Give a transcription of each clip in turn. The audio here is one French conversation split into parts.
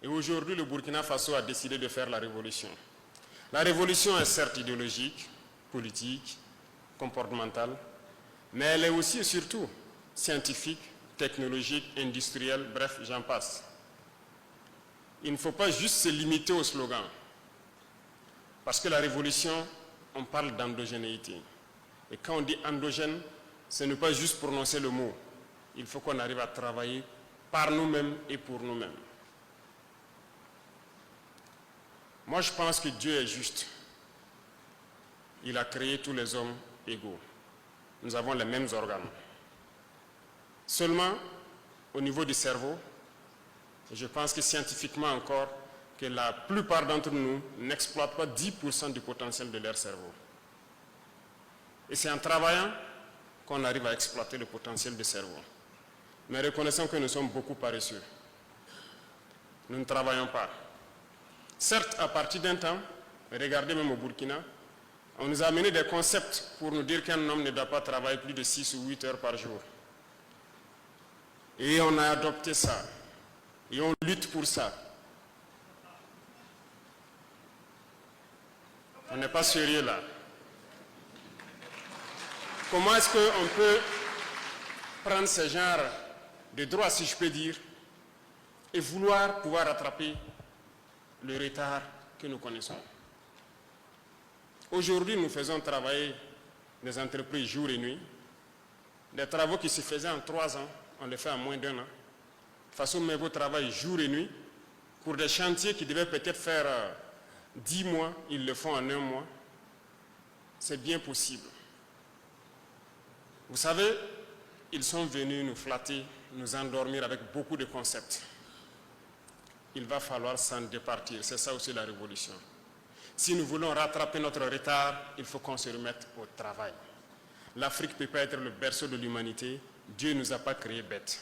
Et aujourd'hui, le Burkina Faso a décidé de faire la révolution. La révolution est certes idéologique, politique, comportementale, mais elle est aussi et surtout scientifique, technologique, industrielle, bref, j'en passe. Il ne faut pas juste se limiter au slogan, parce que la révolution, on parle d'endogénéité. Et quand on dit endogène, ce n'est pas juste prononcer le mot. Il faut qu'on arrive à travailler par nous-mêmes et pour nous-mêmes. Moi, je pense que Dieu est juste. Il a créé tous les hommes égaux. Nous avons les mêmes organes. Seulement, au niveau du cerveau, je pense que scientifiquement encore, que la plupart d'entre nous n'exploitent pas 10% du potentiel de leur cerveau. Et c'est en travaillant qu'on arrive à exploiter le potentiel du cerveau. Mais reconnaissons que nous sommes beaucoup paresseux. Nous ne travaillons pas. Certes, à partir d'un temps, regardez même au Burkina, on nous a amené des concepts pour nous dire qu'un homme ne doit pas travailler plus de 6 ou 8 heures par jour. Et on a adopté ça. Et on lutte pour ça. On n'est pas sérieux là. Comment est-ce qu'on peut prendre ce genre de droit, si je peux dire, et vouloir pouvoir rattraper le retard que nous connaissons? Aujourd'hui, nous faisons travailler des entreprises jour et nuit. Des travaux qui se faisaient en 3 ans, on les fait en moins d'1 an. Façon Mego travaille jour et nuit. Pour des chantiers qui devaient peut-être faire 10 mois, ils le font en 1 mois. C'est bien possible. Vous savez, ils sont venus nous flatter, nous endormir avec beaucoup de concepts. Il va falloir s'en départir. C'est ça aussi la révolution. Si nous voulons rattraper notre retard, il faut qu'on se remette au travail. L'Afrique ne peut pas être le berceau de l'humanité. Dieu ne nous a pas créés bêtes.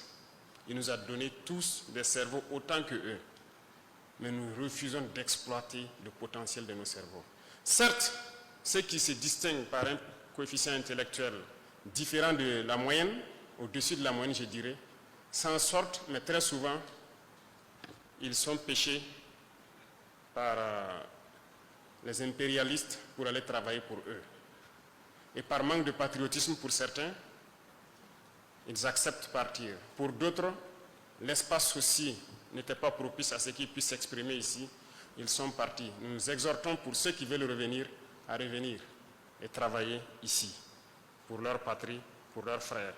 Il nous a donné tous des cerveaux autant que eux. Mais nous refusons d'exploiter le potentiel de nos cerveaux. Certes, ceux qui se distinguent par un coefficient intellectuel différent de la moyenne, au-dessus de la moyenne, je dirais, s'en sortent, mais très souvent, ils sont pêchés par les impérialistes pour aller travailler pour eux. Et par manque de patriotisme pour certains, ils acceptent partir. Pour d'autres, l'espace aussi n'était pas propice à ce qu'ils puissent s'exprimer ici. Ils sont partis. Nous nous exhortons pour ceux qui veulent revenir à revenir et travailler ici, pour leur patrie, pour leurs frères.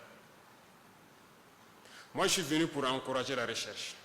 Moi, je suis venu pour encourager la recherche.